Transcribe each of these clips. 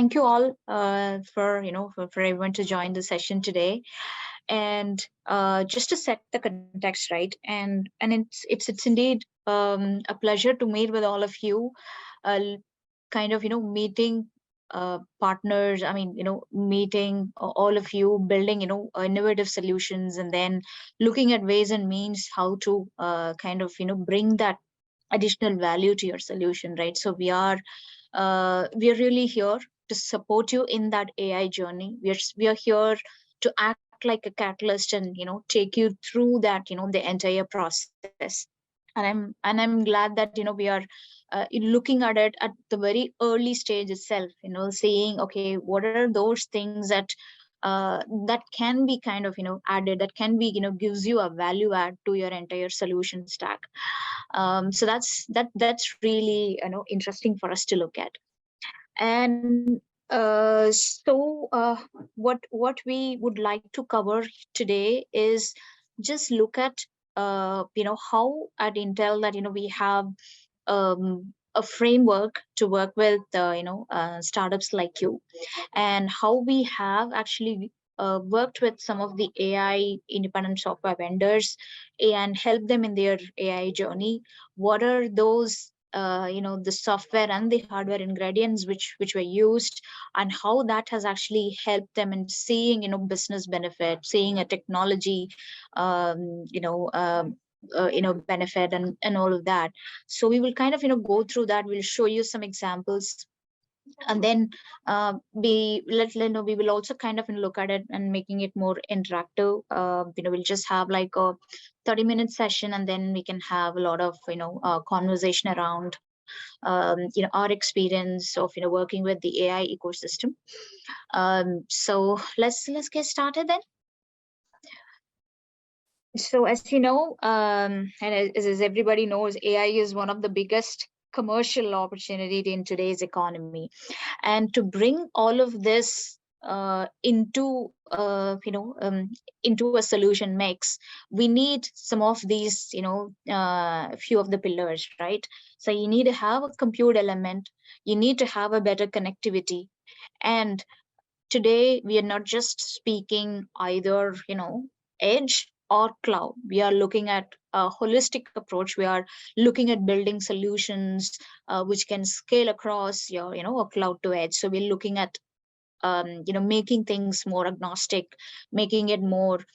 thank you all for everyone to join the session today. And just to set the context right, and it's indeed a pleasure to meet with all of you, uh, kind of meeting partners. I mean, meeting all of you, building innovative solutions, and then looking at ways and means how to kind of bring that additional value to your solution, right? So we are really here to support you in that AI journey. We are here to act like a catalyst and take you through that the entire process. And I'm glad that we are looking at it at the very early stage itself, saying, okay, what are those things that can be kind of added, that can be gives you a value add to your entire solution stack. So that's really interesting for us to look at. And what we would like to cover today is just look at how at Intel that we have a framework to work with startups like you, and how we have actually worked with some of the AI independent software vendors and help them in their AI journey. What are those the software and the hardware ingredients which were used, and how that has actually helped them in seeing business benefit, seeing a technology um, you know um, benefit, and all of that. So we will kind of go through that. We'll show you some examples, and then we will also kind of look at it and making it more interactive. We'll just have like a 30-minute session, and then we can have a lot of conversation around our experience of working with the AI ecosystem. So let's get started then. So as you know, and as everybody knows, AI is one of the biggest commercial opportunity in today's economy. And to bring all of this into a solution mix, we need some of these few of the pillars, right? So you need to have a compute element, you need to have a better connectivity. And today we are not just speaking either edge or cloud. We are looking at a holistic approach. We are looking at building solutions which can scale across your a cloud to edge. So we're looking at making things more agnostic, making it more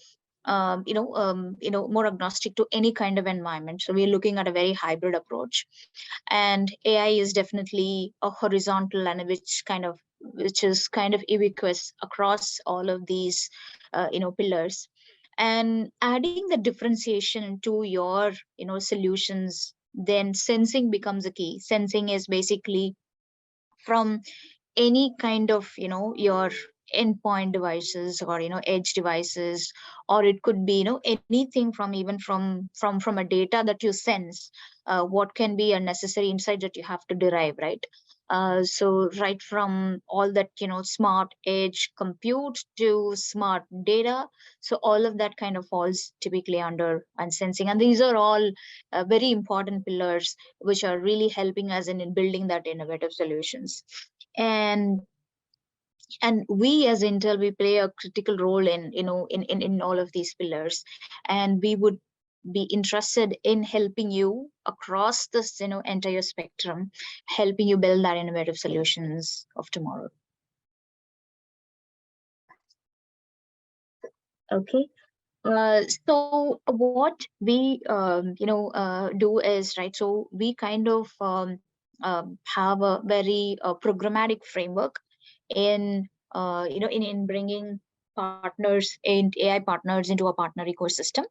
more agnostic to any kind of environment. So we're looking at a very hybrid approach. And AI is definitely a horizontal, and which is kind of ubiquitous across all of these pillars. And adding the differentiation to your solutions, then sensing becomes a key. Sensing is basically from any kind of your endpoint devices, or edge devices, or it could be anything from even from a data that you sense, what can be a necessary insight that you have to derive, right? So right from all that smart edge compute to smart data, so all of that kind of falls typically under and sensing. And these are all very important pillars which are really helping us in building that innovative solutions. And we as Intel, we play a critical role in all of these pillars, and we would be interested in helping you across this entire spectrum, helping you build that innovative solutions of tomorrow. Okay. So what we do is, right, so we kind of have a very programmatic framework in in bringing partners and AI partners into a partner ecosystem.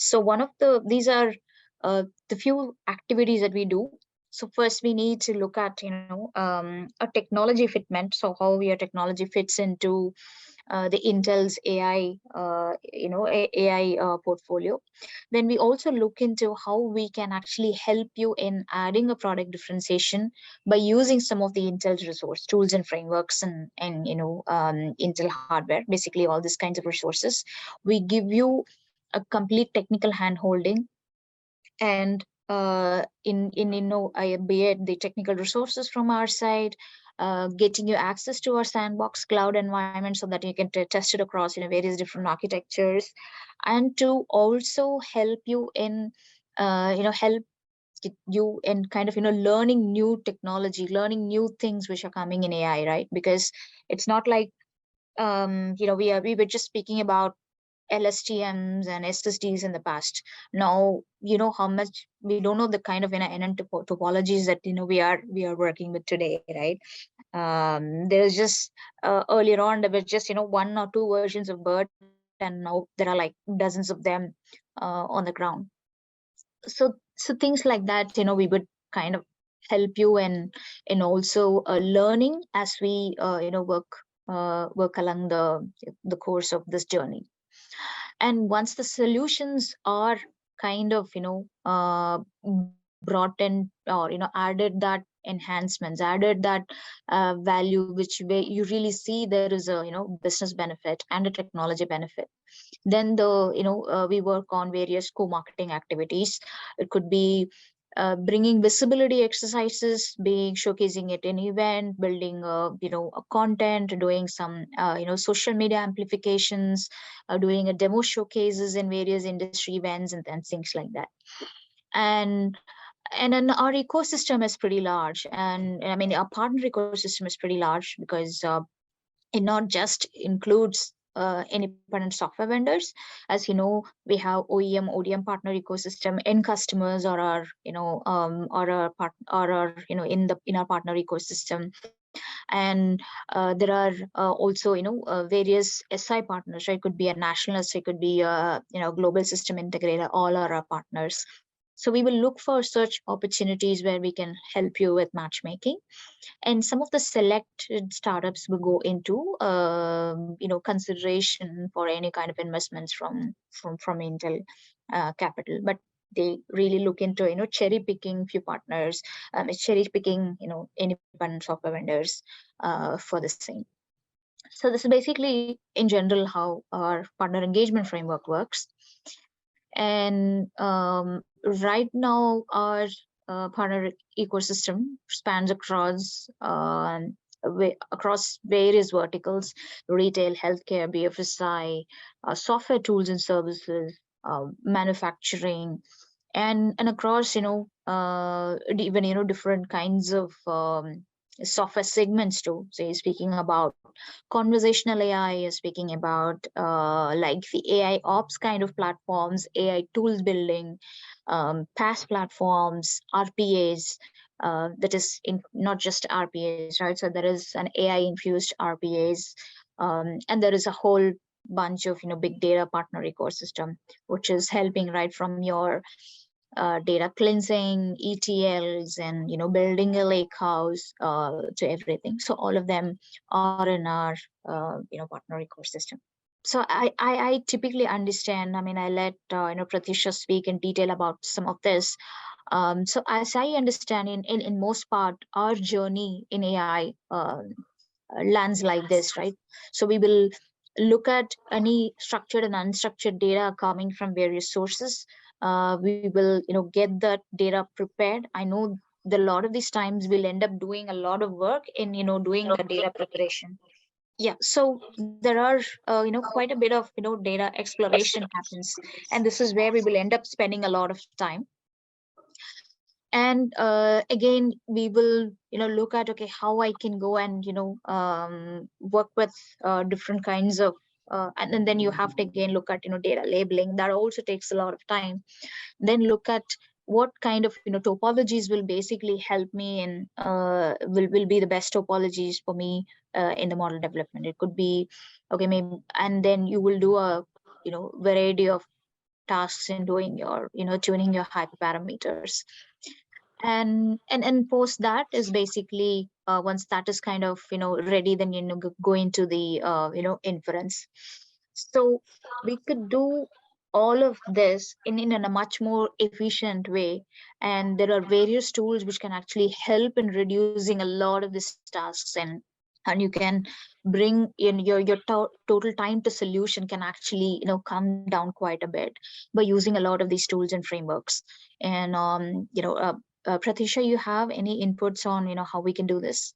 So one of these are the few activities that we do. So first we need to look at a technology fitment, so how your technology fits into the Intel's AI AI portfolio. Then we also look into how we can actually help you in adding a product differentiation by using some of the Intel's resource tools and frameworks, and Intel hardware, basically all these kinds of resources. We give you a complete technical hand holding, and be it the technical resources from our side, getting you access to our sandbox cloud environment so that you can test it across various different architectures, and to also help you in help you in kind of learning new technology, learning new things which are coming in AI, right? Because it's not like we were just speaking about LSTMs and SSDs in the past. Now how much we don't know the kind of NN topologies that we are working with today, right? There's just earlier on there was just one or two versions of BERT, and now there are like dozens of them on the ground. So things like that we would kind of help you in also learning as we work along the course of this journey. And once the solutions are kind of brought in, or added that enhancements, added that value, which way you really see there is a business benefit and a technology benefit, then we work on various co-marketing activities. It could be bringing visibility exercises, being showcasing it in event, building a content, doing some social media amplifications, doing a demo showcases in various industry events, and things like that. And then our ecosystem is pretty large, and I mean our partner ecosystem is pretty large, because it not just includes independent software vendors. As you know, we have OEM partner ecosystem, end customers, or our or our in our partner ecosystem. And there are also various SI partners, right? It could be a national SI, could be a global system integrator. All are our partners. So we will look for such opportunities where we can help you with matchmaking. And some of the selected startups will go into consideration for any kind of investments from Intel capital. But they really look into cherry picking few partners, cherry picking independent software vendors for the same. So this is basically in general how our partner engagement framework works. And right now, our partner ecosystem spans across various verticals: retail, healthcare, BFSI, software tools and services, manufacturing, and across even different kinds of software segments too. So speaking about conversational AI, speaking about like the AI ops kind of platforms, AI tools building, PaaS platforms, RPAs. That is not just RPAs, right? So there is an AI infused RPAs, and there is a whole bunch of big data partner ecosystem, which is helping right from your data cleansing, ETLs, and building a lake house to everything. So all of them are in our partner ecosystem. So I typically understand. I mean, I let Pratisha speak in detail about some of this. So as I understand, in most part, our journey in AI lands like this, right? So we will look at any structured and unstructured data coming from various sources. We will get that data prepared. I know that a lot of these times we'll end up doing a lot of work in doing the data preparation. Yeah, so there are quite a bit of data exploration happens, and this is where we will end up spending a lot of time. And again, we will look at, okay, how I can go and work with different kinds of and then you have to again look at data labeling. That also takes a lot of time. Then look at what kind of topologies will basically help me in will be the best topologies for me in the model development. It could be, okay, maybe, and then you will do a variety of tasks in doing your tuning your hyperparameters. And post that is basically once that is kind of ready, then go into the inference. So we could do all of this in a much more efficient way, and there are various tools which can actually help in reducing a lot of these tasks, and you can bring in your total time to solution can actually come down quite a bit by using a lot of these tools and frameworks. And Pratisha, you have any inputs on how we can do this?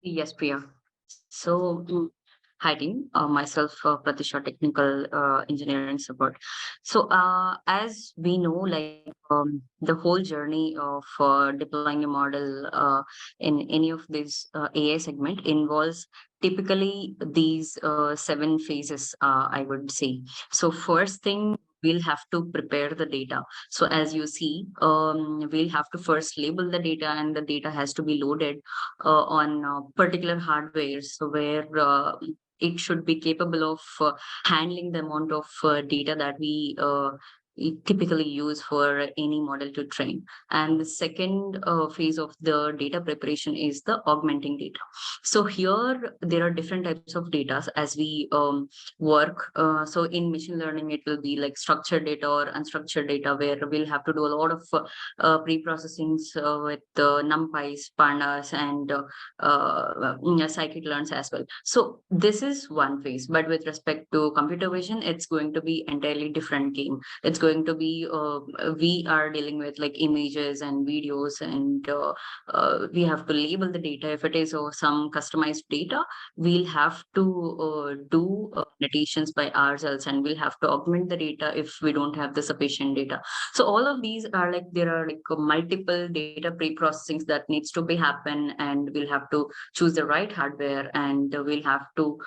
Yes, Priya. So, hi team. Myself, Pratisha, technical engineering support. So, as we know, the whole journey of deploying a model in any of these AI segment involves typically these seven phases, I would say. So, first thing, we'll have to prepare the data. So, as you see, we'll have to first label the data, and the data has to be loaded on particular hardware, so where it should be capable of handling the amount of data that we typically use for any model to train. And the second phase of the data preparation is the augmenting data. So here there are different types of data as we work. So in machine learning, it will be like structured data or unstructured data, where we'll have to do a lot of pre-processings with numpys, pandas, and scikit-learns as well. So this is one phase, but with respect to computer vision, it's going to be entirely different game. It's going to be we are dealing with like images and videos, and we have to label the data. If it is some customized data, we'll have to do annotations by ourselves, and we'll have to augment the data if we don't have the sufficient data. So all of these are like, there are like multiple data pre-processings that needs to be happen, and we'll have to choose the right hardware, and we'll have to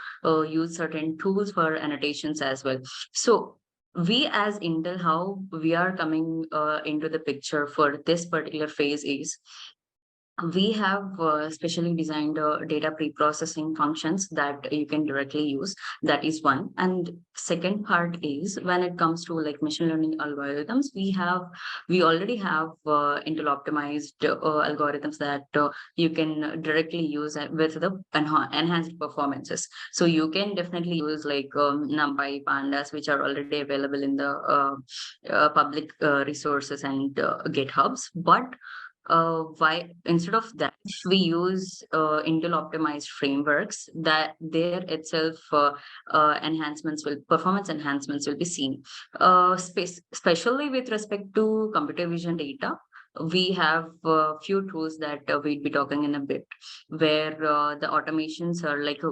use certain tools for annotations as well. So we as Intel, how we are coming into the picture for this particular phase is, we have specially designed data pre-processing functions that you can directly use. That is one. And second part is, when it comes to like machine learning algorithms, we already have Intel optimized algorithms that you can directly use with the enhanced performances. So you can definitely use like NumPy, Pandas, which are already available in the public resources and GitHubs. But why instead of that, we use Intel optimized frameworks, that there itself enhancements will performance enhancements will be seen. Especially with respect to computer vision data, we have a few tools that we'll be talking in a bit, where the automations are like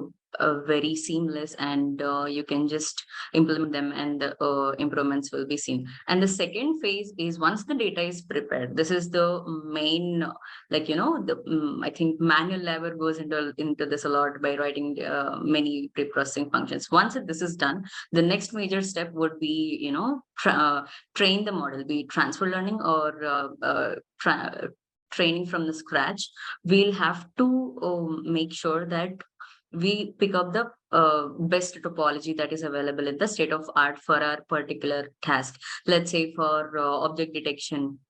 very seamless, and you can just implement them, and the improvements will be seen. And the second phase is, once the data is prepared, this is the main, I think manual labor goes into this a lot by writing many pre-processing functions. Once this is done, the next major step would be, train the model, be it transfer learning or training from the scratch. We'll have to make sure that we pick up the best topology that is available in the state of art for our particular task. Let's say for object detection,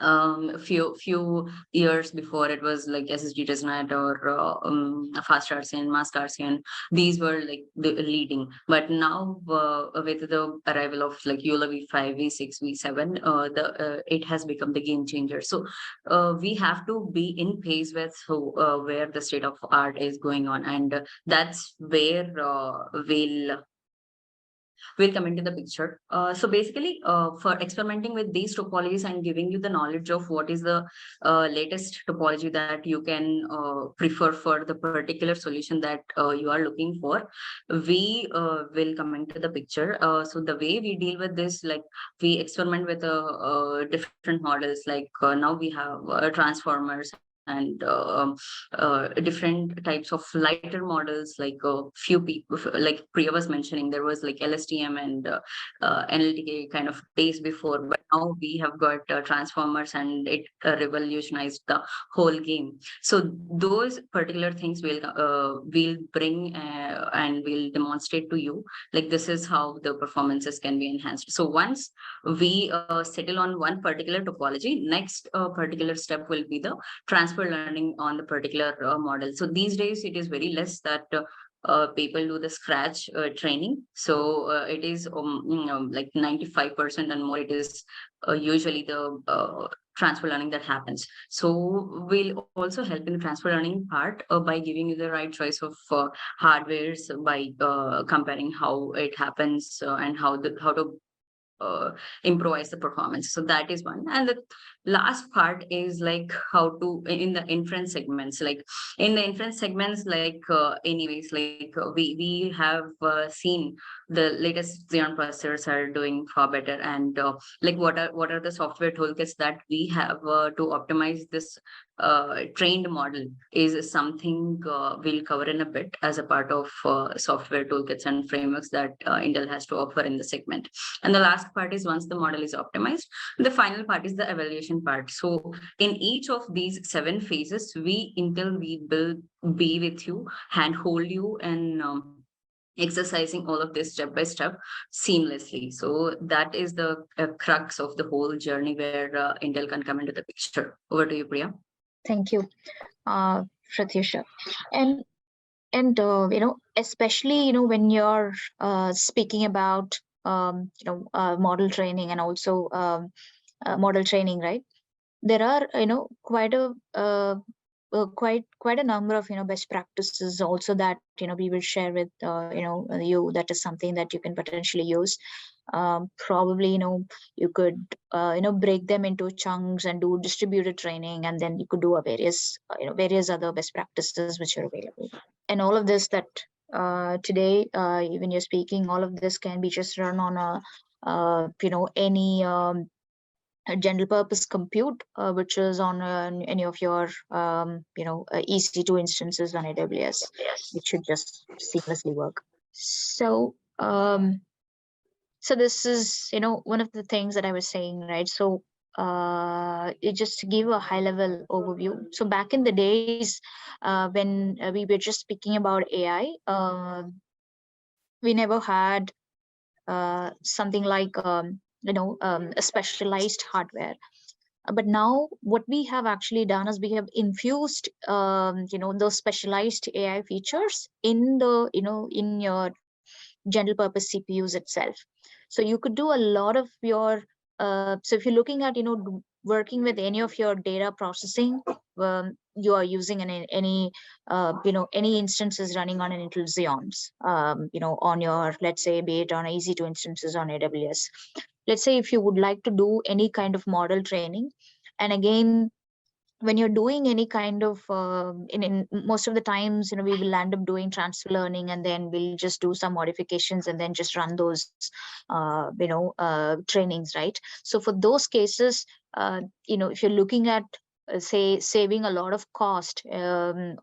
a few years before, it was like SSD or fast RCN, mask RCN. These were like the leading. But now with the arrival of like ULA V5, V6, V7, it has become the game changer. So we have to be in pace with where the state of art is going on, and that's where will come into the picture. So basically, for experimenting with these topologies and giving you the knowledge of what is the latest topology that you can prefer for the particular solution that you are looking for, we will come into the picture. So the way we deal with this, like we experiment with different models, like now we have transformers and different types of lighter models, like few people, like Priya was mentioning, there was like LSTM and NLTK kind of days before, but now we have got transformers, and it revolutionized the whole game. So those particular things will bring and will demonstrate to you, like this is how the performances can be enhanced. So once we settle on one particular topology, next particular step will be the transfer learning on the particular model. So these days it is very less that people do the scratch training. So it is like 95% and more, it is usually the transfer learning that happens. So we'll also help in the transfer learning part by giving you the right choice of hardwares, by comparing how it happens and how to improvise the performance. So that is one. And the last part is like how to in the inference segments, like in the inference segments, like anyways, like we have seen the latest Xeon processors are doing far better, and like what are the software toolkits that we have to optimize this trained model is something we'll cover in a bit as a part of software toolkits and frameworks that Intel has to offer in the segment. And the last part is once the model is optimized, the final part is the evaluation part. So in each of these 7 phases, we Intel we will be with you, hand hold you, and exercising all of this step by step seamlessly. So that is the crux of the whole journey where Intel can come into the picture. Over to you, Priya. Thank you, Pratyusha. And especially when you're speaking about model training and also model training, right? There are quite a number of best practices also that we will share with you. That is something that you can potentially use. Probably you could break them into chunks and do distributed training, and then you could do a various other best practices which are available. And all of this that today, even you're speaking, all of this can be just run on a any general purpose compute, which is on any of your EC2 instances on AWS. It should just seamlessly work. So so this is one of the things that I was saying, right? So it just to give a high level overview. So back in the days when we were just speaking about AI, we never had something like a specialized hardware. But now what we have actually done is we have infused those specialized AI features in the in your general purpose CPUs itself. So you could do a lot of your so if you're looking at working with any of your data processing, you are using any any instances running on an Intel Xeons, on your, let's say, be it on EC2 instances on AWS. Let's say if you would like to do any kind of model training, and again, when you're doing any kind of in most of the times we will end up doing transfer learning, and then we'll just do some modifications and then just run those trainings, right? So for those cases, if you're looking at say saving a lot of cost on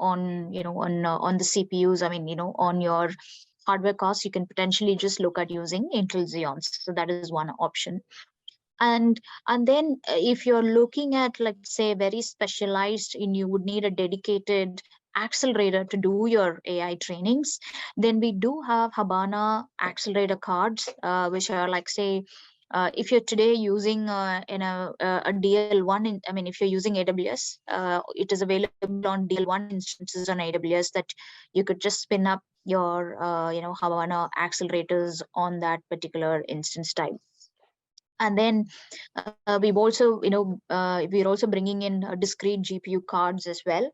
the CPUs, I mean on your hardware costs, you can potentially just look at using Intel Xeons. So that is one option. And then if you're looking at, like, say, very specialized and you would need a dedicated accelerator to do your AI trainings, then we do have Habana accelerator cards, which are like, say, if you're today using in a DL1, I mean, if you're using AWS, it is available on DL1 instances on AWS that you could just spin up your Habana accelerators on that particular instance type. And then we've also we're also bringing in discrete GPU cards as well,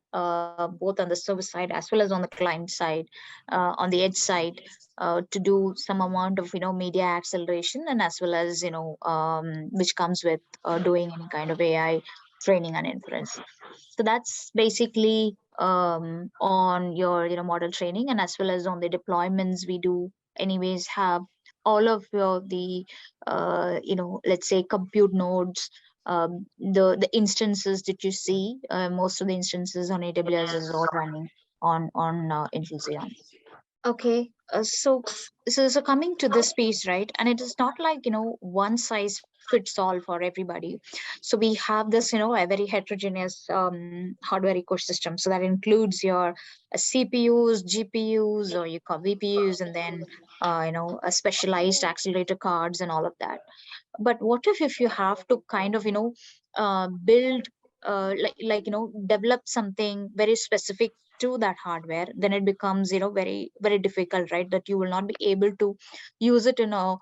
both on the server side as well as on the client side, on the edge side, to do some amount of media acceleration, and as well as which comes with doing any kind of AI training and inference. So that's basically on your model training, and as well as on the deployments we do anyways have all of the let's say compute nodes, the instances that you see, most of the instances on AWS is all running on Intel Xeon. Okay, so coming to this piece, right? And it is not like one size fits all for everybody. So we have this a very heterogeneous hardware ecosystem. So that includes your CPUs, GPUs, or your VPUs, and then a specialized accelerator cards and all of that. But what if you have to kind of build develop something very specific to that hardware? Then it becomes very very difficult, right? That you will not be able to use it in a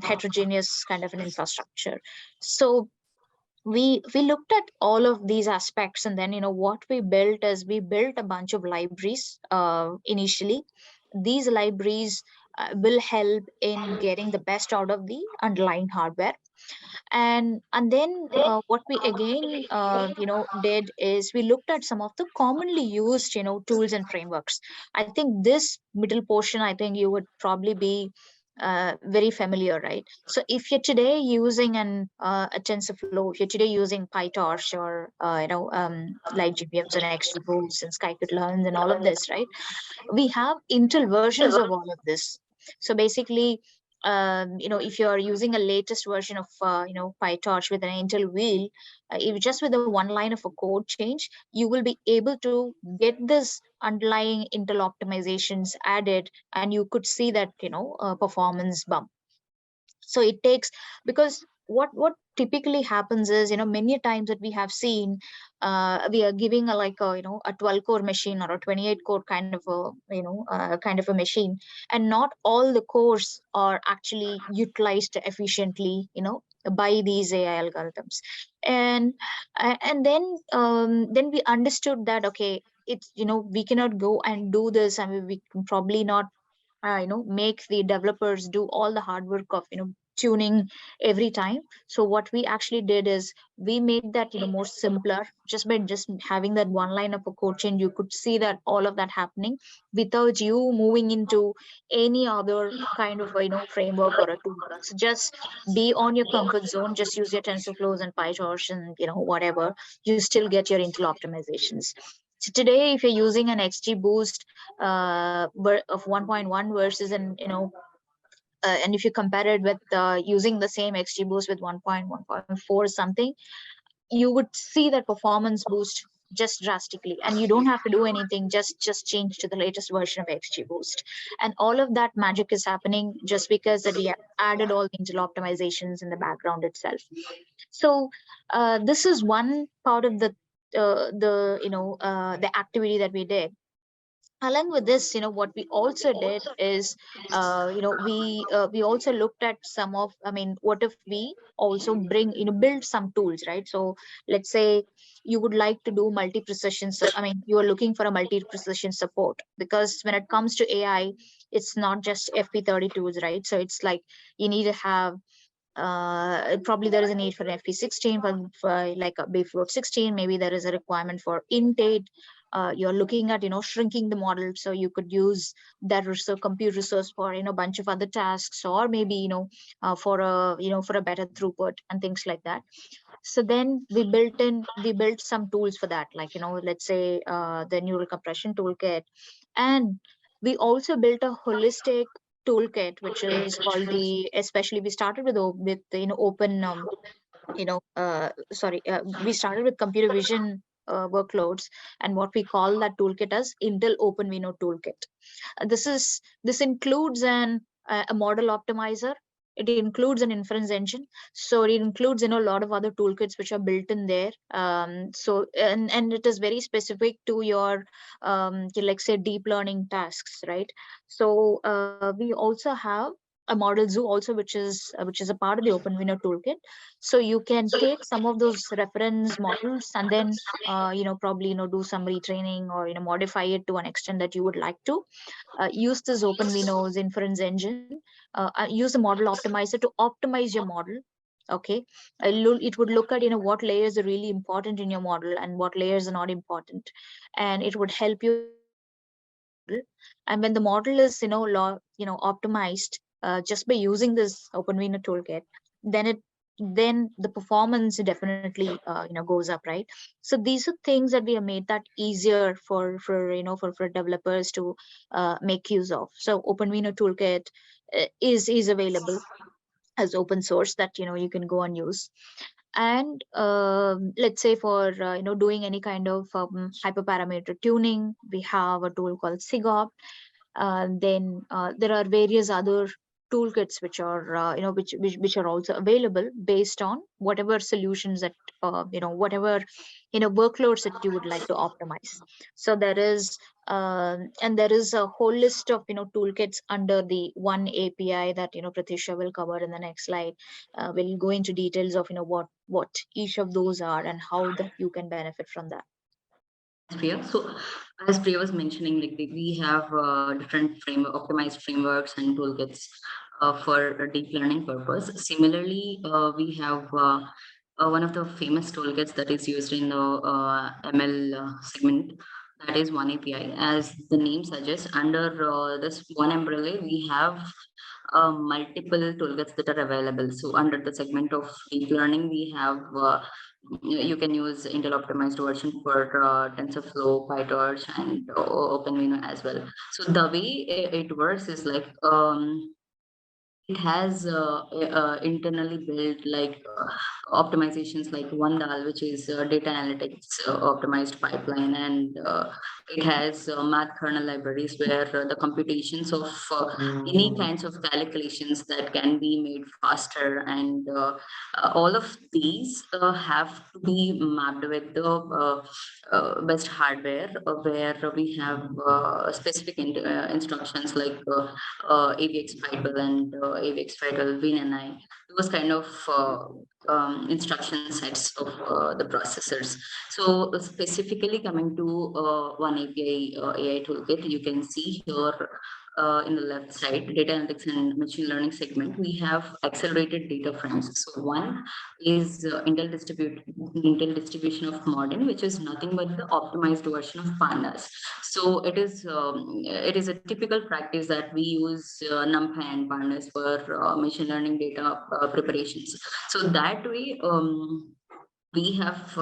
heterogeneous kind of an infrastructure. So we looked at all of these aspects, and then what we built is we built a bunch of libraries initially. These libraries will help in getting the best out of the underlying hardware. And then what we again did is we looked at some of the commonly used tools and frameworks. I think this middle portion, I think you would probably be very familiar, right? So if you're today using a TensorFlow, if you're today using PyTorch or like GPMs and XGBoost and Scikit-learns and all of this, right? We have Intel versions of all of this. So basically, if you are using a latest version of PyTorch with an Intel wheel, if just with a one line of a code change, you will be able to get this underlying Intel optimizations added, and you could see that performance bump. So it takes, because what typically happens is, many times that we have seen, we are giving a like a 12 core machine or a 28 core kind of a kind of a machine, and not all the cores are actually utilized efficiently by these AI algorithms. And and then um, then we understood that, okay, it's we cannot go and do this, and we can probably not make the developers do all the hard work of tuning every time. So what we actually did is we made that more simpler, just by just having that one line of a code change. You could see that all of that happening without you moving into any other kind of framework or a tool. So just be on your comfort zone, just use your TensorFlows and PyTorch and whatever. You still get your Intel optimizations. So today, if you're using an XGBoost of 1.1 versus an and if you compare it with using the same XGBoost with 1.1.4 something, you would see that performance boost just drastically, and you don't have to do anything, just change to the latest version of XGBoost. And all of that magic is happening just because that we have added all the Intel optimizations in the background itself. So this is one part of the activity that we did. Along with this, what we also did is we also looked at some of, I mean, what if we also bring build some tools, right? So let's say you would like to do multi precision, so I mean, you are looking for a multi precision support, because when it comes to AI, it's not just FP30 tools, right? So it's like you need to have probably there is a need for an FP16 for like a Bayfloat 16. Maybe there is a requirement for Int8. You're looking at shrinking the model, so you could use that resource, compute resource, for bunch of other tasks, or maybe for a for a better throughput and things like that. So then we built some tools for that, like let's say the neural compression toolkit. And we also built a holistic toolkit, which is called the, especially we started with open we started with computer vision workloads, and what we call that toolkit as Intel OpenVINO toolkit. This includes a model optimizer. It includes an inference engine. So it includes a lot of other toolkits which are built in there. So and it is very specific to your like say deep learning tasks, right? So we also have a model zoo also, which is a part of the OpenVINO toolkit. So you can take some of those reference models and then probably do some retraining, or modify it to an extent that you would like to use this OpenVINO's inference engine, use the model optimizer to optimize your model. Okay, it would look at what layers are really important in your model and what layers are not important, and it would help you optimize your model. And when the model is optimized just by using this OpenVINO toolkit, then the performance definitely goes up, right? So these are things that we have made that easier for developers to make use of. So OpenVINO toolkit is available as open source that you can go and use. And let's say for doing any kind of hyperparameter tuning, we have a tool called SIGOP. Then there are various other toolkits which are which are also available based on whatever solutions that whatever workloads that you would like to optimize. So there is and there is a whole list of toolkits under the one API that Pratisha will cover in the next slide. We'll go into details of what each of those are and how that you can benefit from that. Thanks, Priya. So as Priya was mentioning, like we have different optimized frameworks and toolkits for a deep learning purpose. Similarly, we have one of the famous toolkits that is used in the ML segment. That is one API. As the name suggests, under this one umbrella, we have multiple toolkits that are available. So under the segment of deep learning, we have you can use Intel optimized version for TensorFlow, PyTorch, and OpenVINO as well. So the way it works is like it has internally built like optimizations like OneDAL, which is data analytics optimized pipeline, and it has math kernel libraries where the computations of any kinds of calculations that can be made faster, and all of these have to be mapped with the best hardware, where we have specific instructions like AVX Vital and AVX Vital WinNI. Those kind of instruction sets of the processors. So specifically coming to one API AI toolkit, you can see here in the left side, data analytics and machine learning segment, we have accelerated data frames. So one is Intel distribution of modern, which is nothing but the optimized version of pandas. So it is a typical practice that we use NumPy and pandas for machine learning data preparations. So that way, we have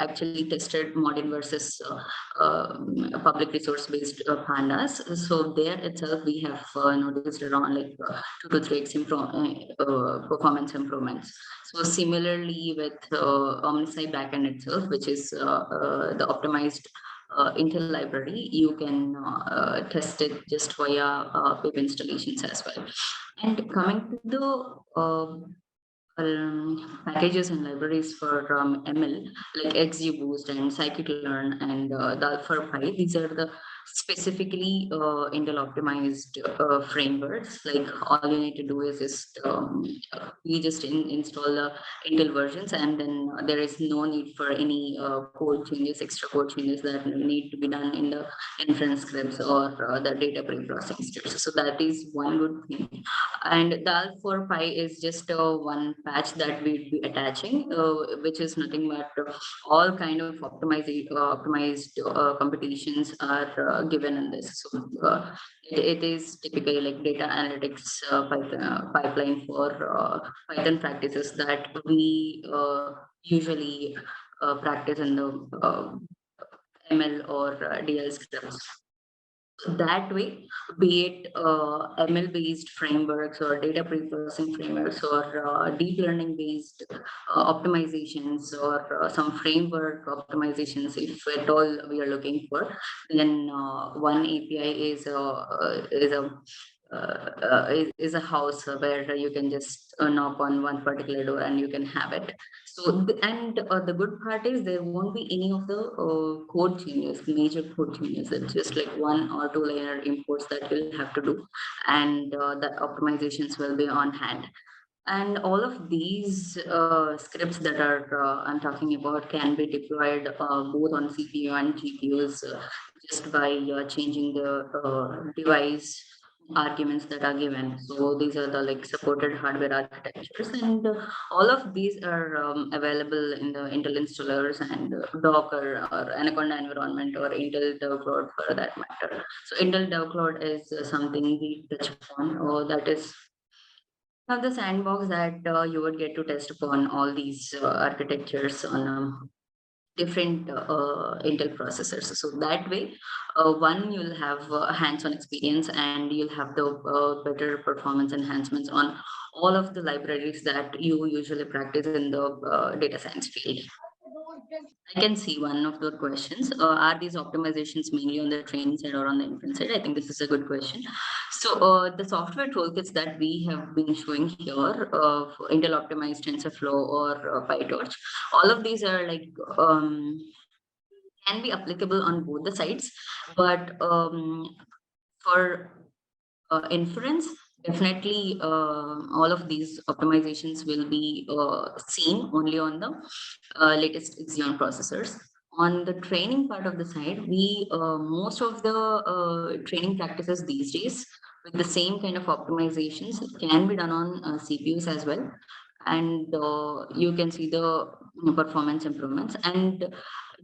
actually tested modern versus public resource based pandas. So there itself, we have noticed around like 2 to 3x performance improvements. So similarly with OmniSci backend itself, which is the optimized Intel library, you can test it just via pip installations as well. And coming to the packages and libraries for ML like XGBoost and Scikit-learn and the AlphaPy. These are the specifically Intel optimized frameworks. Like all you need to do is just we just install the Intel versions, and then there is no need for any code changes, extra code changes that need to be done in the inference scripts or the data pre-processing steps. So that is one good thing. And the Al4Pi is just one patch that we'd be attaching, which is nothing but all kind of optimized computations are given in this. So it is typically like data analytics pipeline for Python practices that we usually practice in the ML or DL scripts. That way, be it ML based frameworks or data pre-processing frameworks or deep learning based optimizations or some framework optimizations, if at all we are looking for, then one API is a house where you can just knock on one particular door and you can have it. So and the good part is there won't be any of the code changes, major code changes. It's just like 1 or 2 layer imports that you'll have to do, and the optimizations will be on hand. And all of these scripts that are I'm talking about can be deployed both on CPU and GPUs just by changing the device arguments that are given. So these are the like supported hardware architectures, and all of these are available in the Intel installers and Docker or Anaconda environment or Intel Dev Cloud for that matter. So Intel Dev Cloud is something we touch upon, or that is now the sandbox that you would get to test upon all these architectures on different Intel processors. So that way, one, you'll have hands-on experience, and you'll have the better performance enhancements on all of the libraries that you usually practice in the data science field. I can see one of the questions. Are these optimizations mainly on the training side or on the inference side? I think this is a good question. So the software toolkits that we have been showing here, for Intel optimized TensorFlow or PyTorch, all of these are like can be applicable on both the sides, but for inference, definitely all of these optimizations will be seen only on the latest Xeon processors. on the training part of the side, we most of the training practices these days with the same kind of optimizations can be done on CPUs as well, and you can see the performance improvements. And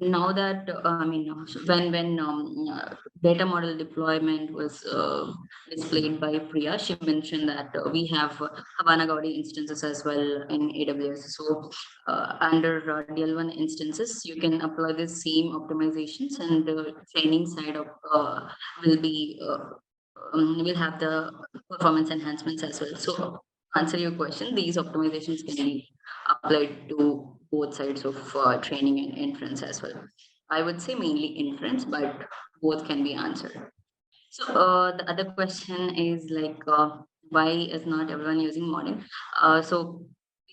now that I mean, when data model deployment was displayed by Priya, she mentioned that we have Havana Gaudi instances as well in AWS. So under DL1 instances, you can apply the same optimizations, and the training side of will have the performance enhancements as well. So to answer your question, these optimizations can be applied to both sides of training and inference as well. I would say mainly inference, but both can be answered. So the other question is like, why is not everyone using modern? So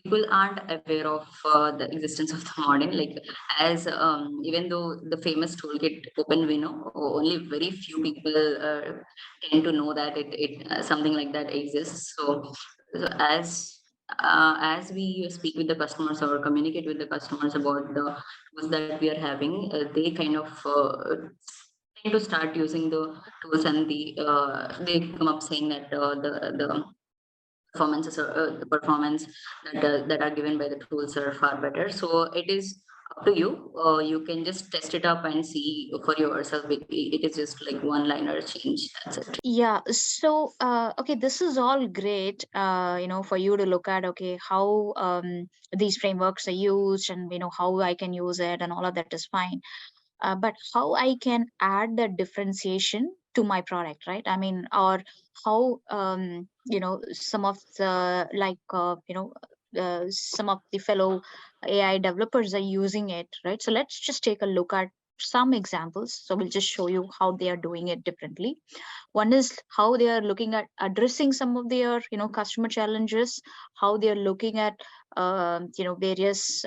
people aren't aware of the existence of the modern. Like, as even though the famous toolkit OpenVino, only very few people tend to know that it something like that exists. So as we speak with the customers or communicate with the customers about the tools that we are having, they kind of tend to start using the tools, and they come up saying that the performances are the performance that are given by the tools are far better. So it is up to you. You can just test it up and see for yourself. It is just like one liner change. That's it. Yeah, so okay, this is all great, for you to look at, okay, how these frameworks are used, and how I can use it, and all of that is fine. But how I can add the differentiation to my product, right? I mean, or how some of the some of the fellow AI developers are using it, right? So let's just take a look at some examples. So we'll just show you how they are doing it differently. One is how they are looking at addressing some of their customer challenges, how they are looking at various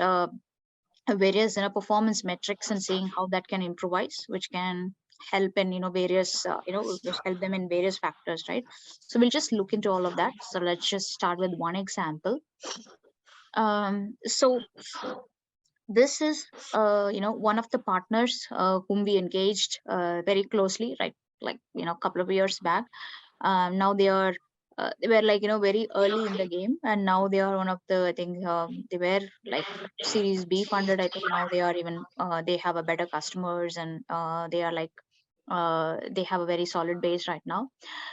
performance metrics, and seeing how that can improvise, which can help in various which help them in various factors, right? So we'll just look into all of that. So let's just start with one example. So this is one of the partners whom we engaged very closely, right, like a couple of years back. Now they were like very early in the game, and now they are one of the, I think, they were like series B funded. I think now they are even they have a better customers, and they are like they have a very solid base right now.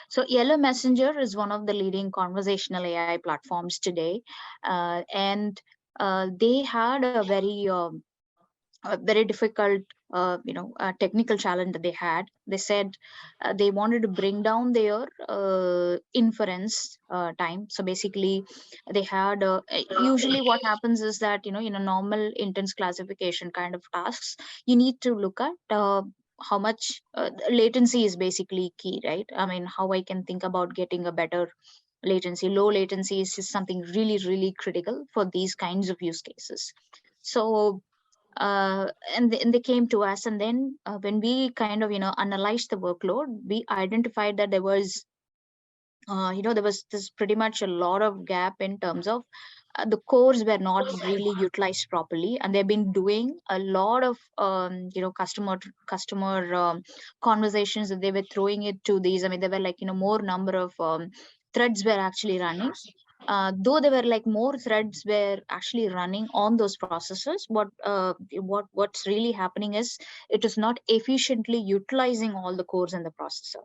So Yellow Messenger is one of the leading conversational AI platforms today, and they had a very difficult technical challenge that they had. They said they wanted to bring down their inference time. So basically they had usually what happens is that in a normal intense classification kind of tasks, you need to look at how much latency is basically key, right? I mean, how I can think about getting a better latency. Low latency is just something really really critical for these kinds of use cases. So and they came to us, and then when we kind of analyzed the workload, we identified that there was this pretty much a lot of gap in terms of the cores were not really utilized properly, and they've been doing a lot of customer conversations that they were throwing it to these. I mean, there were like more number of threads were actually running. Though there were like more threads were actually running on those processors, what's really happening is it is not efficiently utilizing all the cores in the processor.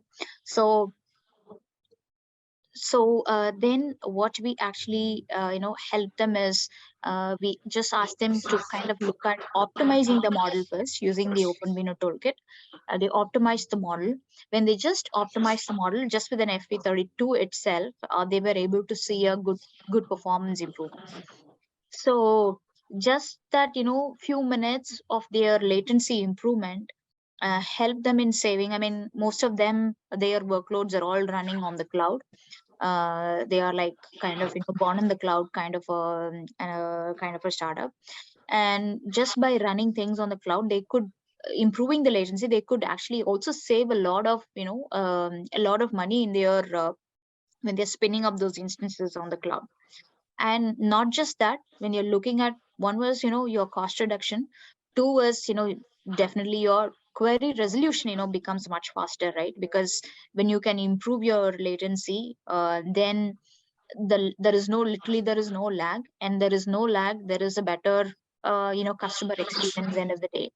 So then what we actually help them is we just ask them to kind of look at optimizing the model first using the OpenVINO toolkit. They optimize the model. When they just optimize the model just with an FP32 itself, they were able to see a good performance improvement. So just that few minutes of their latency improvement help them in saving. I mean, most of them, their workloads are all running on the cloud. They are like kind of born in the cloud kind of a startup, and just by running things on the cloud, they could improving the latency, they could actually also save a lot of a lot of money in their when they're spinning up those instances on the cloud. And not just that, when you're looking at, one was your cost reduction, two was definitely your query resolution, becomes much faster, right? Because when you can improve your latency, then there is no lag, and there is no lag, there is a better customer experience end of the day.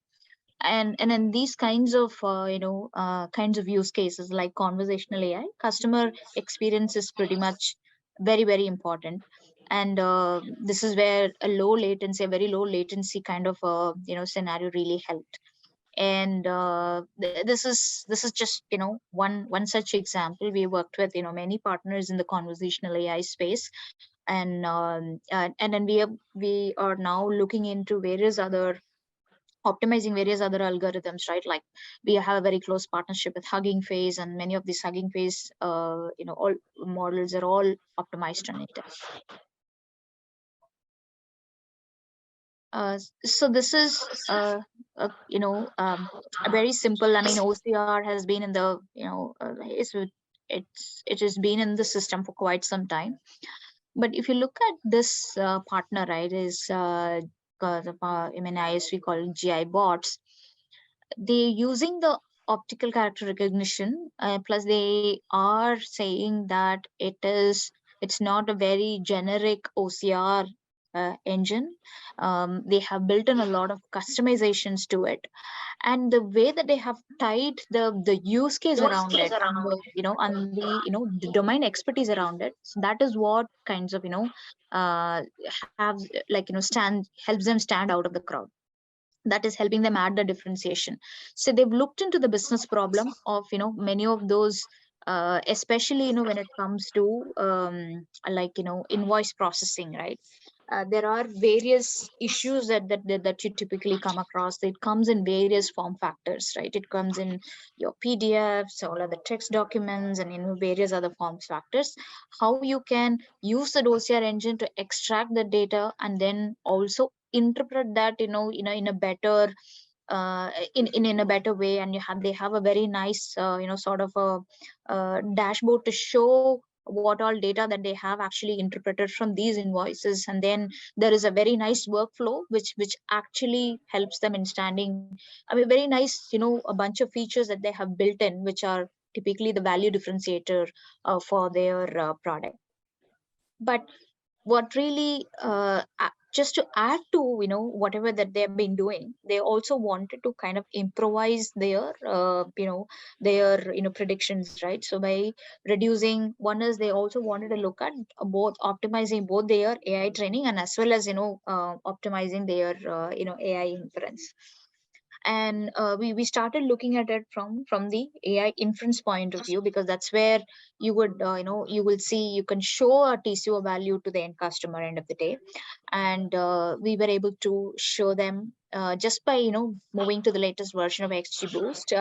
And in these kinds of use cases like conversational AI, customer experience is pretty much very, very important. And this is where a very low latency kind of scenario really helped. And this is just one such example. We worked with many partners in the conversational AI space. And then we are now looking into various other optimizing various other algorithms, right? Like we have a very close partnership with Hugging Face, and many of these Hugging Face all models are all optimized on it. So this is a very simple. I mean, OCR has been in the it has been in the system for quite some time. But if you look at this partner, right, is I mean, ISV called GI bots. They using the optical character recognition, plus they are saying that it's not a very generic OCR engine. They have built in a lot of customizations to it, and the way that they have tied the use case around it, and the domain expertise around it, so that is what kinds of uh have like helps them stand out of the crowd. That is helping them add the differentiation. So they've looked into the business problem of many of those, especially when it comes to invoice processing, right? There are various issues that you typically come across. It comes in various form factors, right? It comes in your PDFs, all other text documents, and various other form factors. How you can use the OCR engine to extract the data and then also interpret that in a better in a better way. And they have a very nice sort of a dashboard to show what all data that they have actually interpreted from these invoices. And then there is a very nice workflow which actually helps them in standing. I mean, very nice, a bunch of features that they have built in, which are typically the value differentiator for their product. But what really just to add to whatever that they've been doing, they also wanted to kind of improvise their predictions, right? So by reducing, one is they also wanted to look at both optimizing both their AI training, and as well as optimizing their AI inference. And we started looking at it from the AI inference point of view, because that's where you would you will see, you can show a TCO value to the end customer end of the day. And we were able to show them just by moving to the latest version of XGBoost.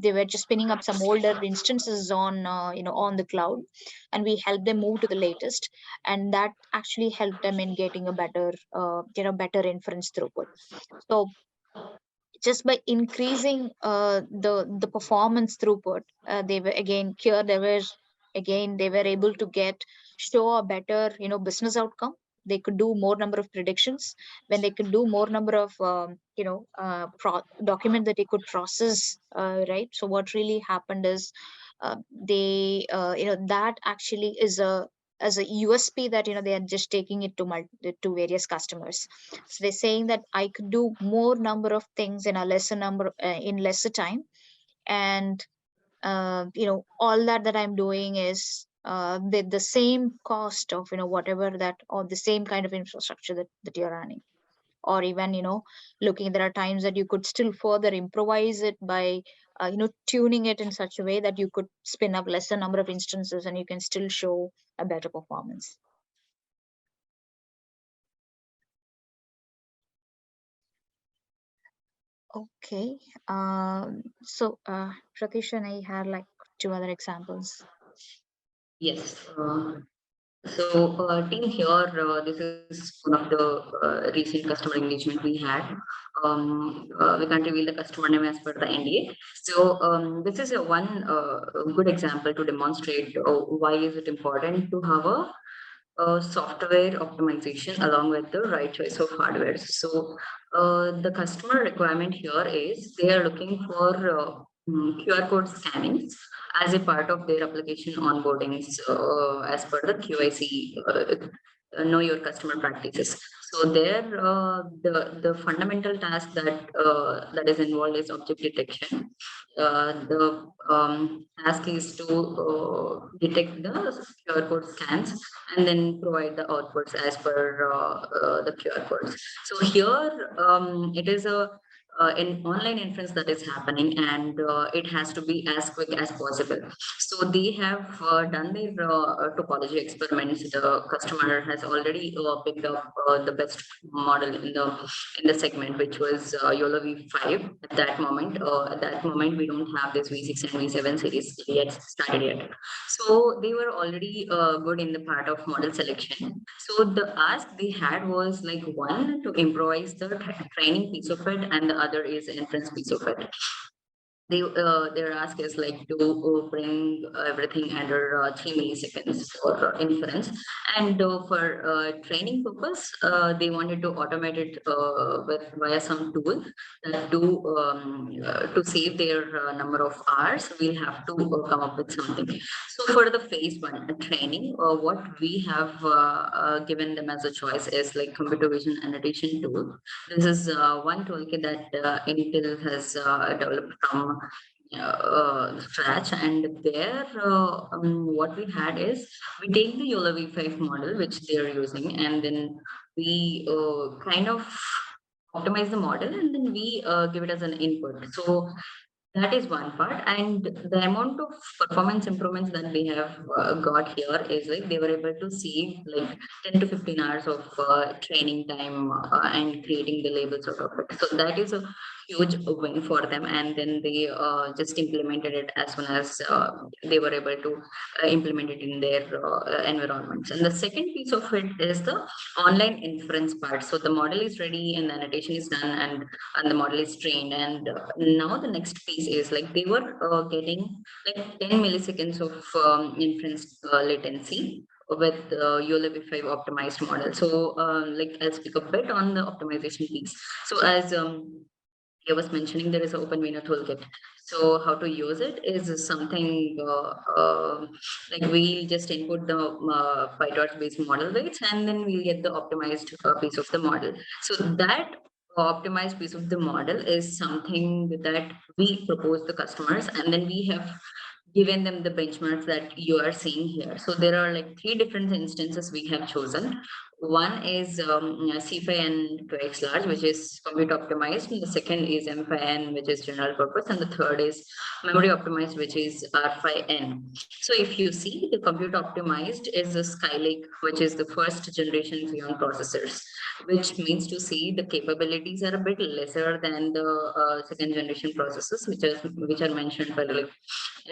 They were just spinning up some older instances on the cloud, and we helped them move to the latest. And that actually helped them in getting a better inference throughput. So just by increasing the performance throughput, they were again here they were again they were able to get show a better business outcome. They could do more number of predictions. When they could do more number of document that they could process, right? So what really happened is, they that actually is a as a USP, that they are just taking it to various customers. So they're saying that I could do more number of things in a lesser number in lesser time. And all that I'm doing is the same cost of whatever that, or the same kind of infrastructure that you're running. Or even looking, there are times that you could still further improvise it by tuning it in such a way that you could spin up lesser number of instances, and you can still show a better performance. Okay. Pratish and I had like two other examples. Yes. Team here, this is one of the recent customer engagement we had. We can't reveal the customer name as per the NDA. This is a one good example to demonstrate why is it important to have a software optimization along with the right choice of hardware. So the customer requirement here is they are looking for QR code scanning as a part of their application onboardings as per the QIC, know your customer practices. So there, the fundamental task that is involved is object detection. The task is to detect the QR code scans and then provide the outputs as per the QR codes. So here, it is an online inference that is happening, and it has to be as quick as possible. So they have done their topology experiments. The customer has already picked up the best model in the segment, which was YOLO V5 at that moment. At that moment, we don't have this V6 and V7 series yet started yet. So they were already good in the part of model selection. So the ask they had was like one to improvise the training piece of it, and the other is inference piece of it. Their ask is like to bring everything under 3 milliseconds for inference, and for training purpose, they wanted to automate it with via some tool that to save their number of hours. We'll have to come up with something. So for the phase one training, what we have given them as a choice is like computer vision annotation tool. This is one toolkit that Intel has developed from scratch, and there what we had is we take the YOLO V5 model which they are using, and then we kind of optimize the model, and then we give it as an input. So that is one part, and the amount of performance improvements that we have got here is like they were able to save like 10 to 15 hours of training time and creating the labels out of it. So that is a huge win for them, and then they just implemented it as soon as they were able to implement it in their environments. And the second piece of it is the online inference part. So the model is ready and the annotation is done, and the model is trained, and now the next piece is like they were getting like 10 milliseconds of inference latency with YOLO V5 optimized model. So like I'll speak a bit on the optimization piece. So as I was mentioning, there is an OpenVINO toolkit. So how to use it is something like we'll just input the PyTorch based model weights, and then we'll get the optimized piece of the model. So that optimized piece of the model is something that we propose the customers, and then we have given them the benchmarks that you are seeing here. So there are like three different instances we have chosen. One is C5N to X large, which is compute optimized, and the second is M5N, which is general purpose, and the third is memory optimized, which is R5N. So if you see, the compute optimized is a Skylake, which is the first generation Xeon processors, which means to say the capabilities are a bit lesser than the second generation processors, which are mentioned for like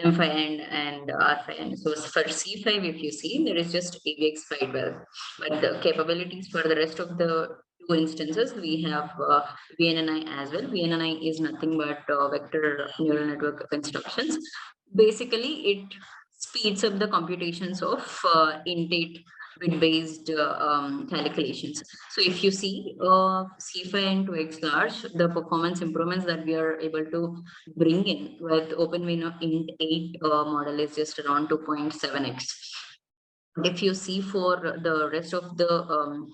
M5N and R5N. So for C5, if you see, there is just AVX 512, but the capabilities for the rest of the two instances, we have VNNI as well. VNNI is nothing but vector neural network instructions. Basically, it speeds up the computations of int8 bit-based calculations. So if you see C5 and 2x large, the performance improvements that we are able to bring in with OpenVINO int8 model is just around 2.7x. If you see for the rest of the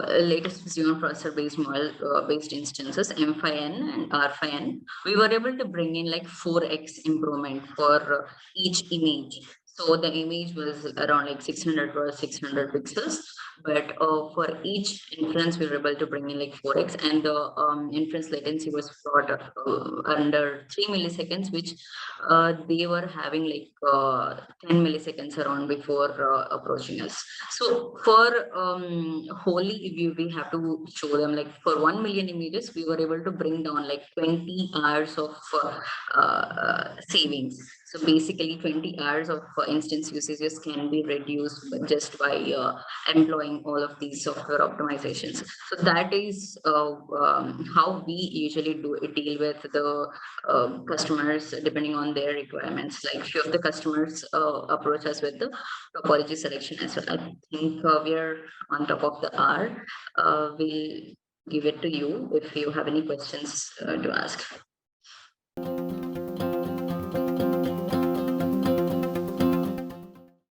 latest Xeon processor based model based instances, M5N and R5N, we were able to bring in like 4x improvement for each image. So the image was around like 600 cross 600 pixels, but for each inference we were able to bring in like 4x, and the inference latency was brought under 3 milliseconds, which they were having like 10 milliseconds around before approaching us. So for wholly, we have to show them like for 1 million images, we were able to bring down like 20 hours of savings. So basically 20 hours of instance usages can be reduced just by employing all of these software optimizations. So that is how we usually deal with the customers depending on their requirements. Like few of the customers approach us with the topology selection as well. I think we are on top of the hour. We'll give it to you if you have any questions to ask.